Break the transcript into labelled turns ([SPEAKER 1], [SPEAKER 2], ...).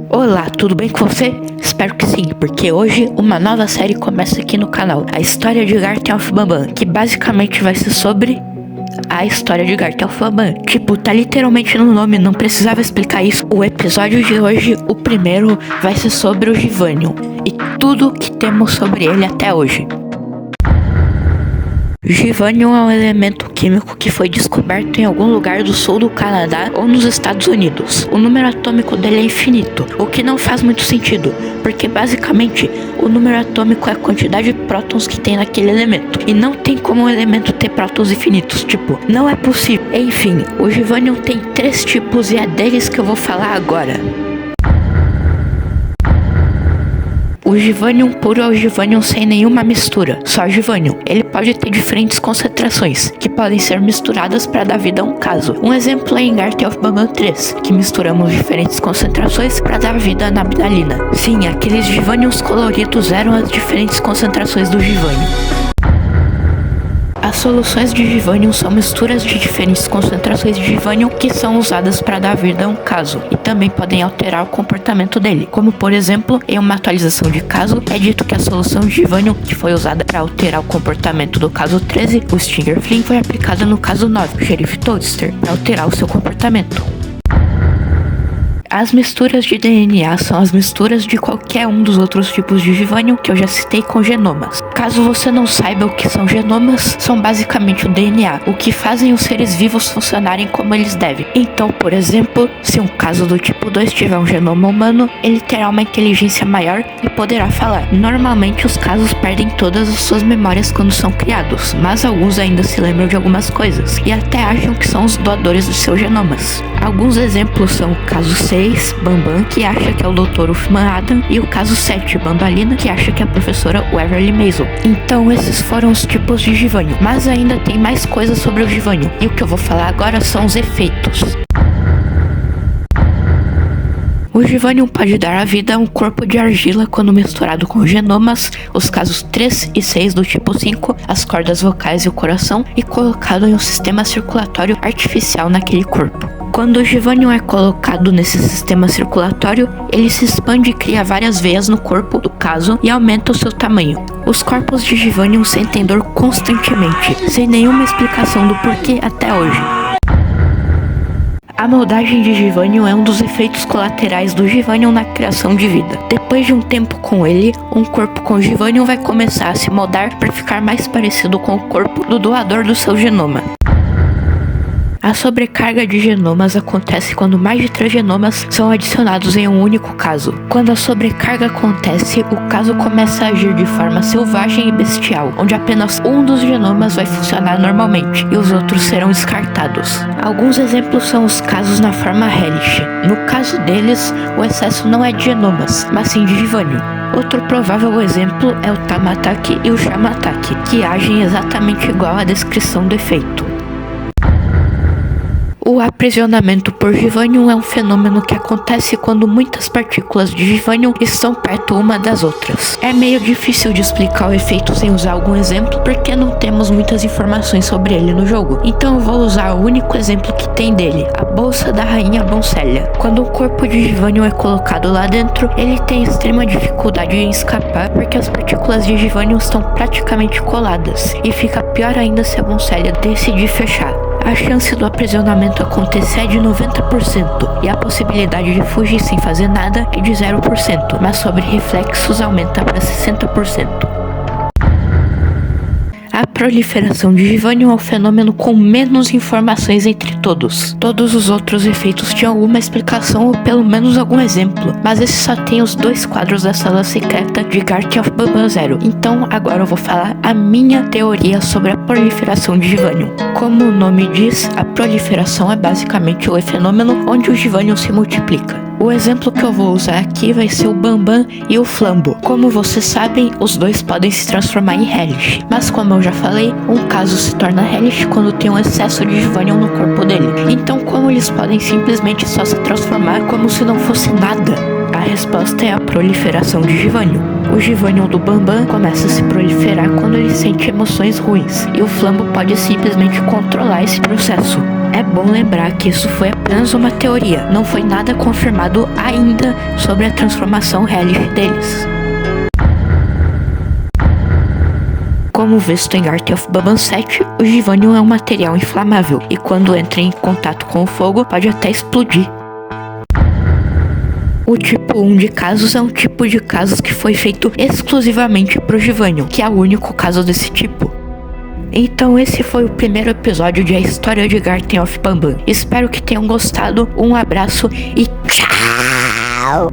[SPEAKER 1] Olá, tudo bem com você? Espero que sim, porque hoje uma nova série começa aqui no canal, a história de Garten of Banban, que basicamente vai ser sobre a história de Garten of Banban. Tipo, tá literalmente no nome, não precisava explicar isso. O episódio de hoje, o primeiro, vai ser sobre o Givanium e tudo que temos sobre ele até hoje. Givanium é um elemento químico que foi descoberto em algum lugar do sul do Canadá ou nos Estados Unidos. O número atômico dele é infinito, o que não faz muito sentido, porque basicamente o número atômico é a quantidade de prótons que tem naquele elemento, e não tem como um elemento ter prótons infinitos, tipo, não é possível. Enfim, o Givanium tem 3 tipos e é deles que eu vou falar agora. O Givanium puro é o Givanium sem nenhuma mistura, só Givanium. Ele pode ter diferentes concentrações, que podem ser misturadas para dar vida a um caso. Um exemplo é em Garten of Banban 3, que misturamos diferentes concentrações para dar vida na abdalina. Sim, aqueles Givaniums coloridos eram as diferentes concentrações do Givanium. As soluções de Givanium são misturas de diferentes concentrações de Givanium que são usadas para dar vida a um caso e também podem alterar o comportamento dele, como por exemplo, em uma atualização de caso, é dito que a solução de Givanium que foi usada para alterar o comportamento do caso 13, o Stinger Flynn, foi aplicada no caso 9, o Xerife Toadster, para alterar o seu comportamento. As misturas de DNA são as misturas de qualquer um dos outros tipos de Givanium que eu já citei com genomas. Caso você não saiba o que são genomas, são basicamente o DNA, o que fazem os seres vivos funcionarem como eles devem. Então, por exemplo, se um caso do tipo 2 tiver um genoma humano, ele terá uma inteligência maior e poderá falar. Normalmente os casos perdem todas as suas memórias quando são criados, mas alguns ainda se lembram de algumas coisas, e até acham que são os doadores dos seus genomas. Alguns exemplos são o caso 6, Banban, que acha que é o Dr. Uffman Adam, e o caso 7, Bambalina, que acha que é a professora Waverly Maisel. Então esses foram os tipos de Givanium, mas ainda tem mais coisas sobre o Givanium, e o que eu vou falar agora são os efeitos. O Givanium pode dar a vida a um corpo de argila quando misturado com genomas, os casos 3 e 6 do tipo 5, as cordas vocais e o coração, e colocado em um sistema circulatório artificial naquele corpo. Quando o Givanium é colocado nesse sistema circulatório, ele se expande e cria várias veias no corpo do caso e aumenta o seu tamanho. Os corpos de Givanium sentem dor constantemente, sem nenhuma explicação do porquê até hoje. A moldagem de Givanium é um dos efeitos colaterais do Givanium na criação de vida. Depois de um tempo com ele, um corpo com Givanium vai começar a se moldar para ficar mais parecido com o corpo do doador do seu genoma. A sobrecarga de genomas acontece quando mais de 3 genomas são adicionados em um único caso. Quando a sobrecarga acontece, o caso começa a agir de forma selvagem e bestial, onde apenas um dos genomas vai funcionar normalmente e os outros serão descartados. Alguns exemplos são os casos na forma Hellish. No caso deles, o excesso não é de genomas, mas sim de Givanium. Outro provável exemplo é o Tamataki e o Shamataki, que agem exatamente igual à descrição do efeito. O aprisionamento por Givanium é um fenômeno que acontece quando muitas partículas de Givanium estão perto uma das outras. É meio difícil de explicar o efeito sem usar algum exemplo, porque não temos muitas informações sobre ele no jogo. Então eu vou usar o único exemplo que tem dele, a bolsa da rainha Boncellia. Quando um corpo de Givanium é colocado lá dentro, ele tem extrema dificuldade em escapar, porque as partículas de Givanium estão praticamente coladas, e fica pior ainda se a Boncellia decidir fechar. A chance do aprisionamento acontecer é de 90% e a possibilidade de fugir sem fazer nada é de 0%, mas sobre reflexos aumenta para 60%. A proliferação de Givanium é o fenômeno com menos informações entre todos. Todos os outros efeitos tinham alguma explicação ou pelo menos algum exemplo, mas esse só tem os 2 quadros da sala secreta de Garten of Banban 0. Então agora eu vou falar a minha teoria sobre a proliferação de Givanium. Como o nome diz, a proliferação é basicamente o fenômeno onde o Givanium se multiplica. O exemplo que eu vou usar aqui vai ser o Banban e o Flambo. Como vocês sabem, os dois podem se transformar em Hellish, mas como eu já falei, um caso se torna Hellish quando tem um excesso de Givanium no corpo dele. Então como eles podem simplesmente só se transformar como se não fosse nada? A resposta é a proliferação de Givanium. O Givanium do Banban começa a se proliferar quando ele sente emoções ruins, e o Flambo pode simplesmente controlar esse processo. É bom lembrar que isso foi apenas uma teoria, não foi nada confirmado ainda sobre a transformação Hellish deles. Como visto em Garten of Banban 7, o Givanium é um material inflamável, e quando entra em contato com o fogo, pode até explodir. O tipo 1 de casos é um tipo de casos que foi feito exclusivamente pro Givanium, que é o único caso desse tipo. Então esse foi o primeiro episódio de A História de Garten of Banban. Espero que tenham gostado, um abraço e tchau!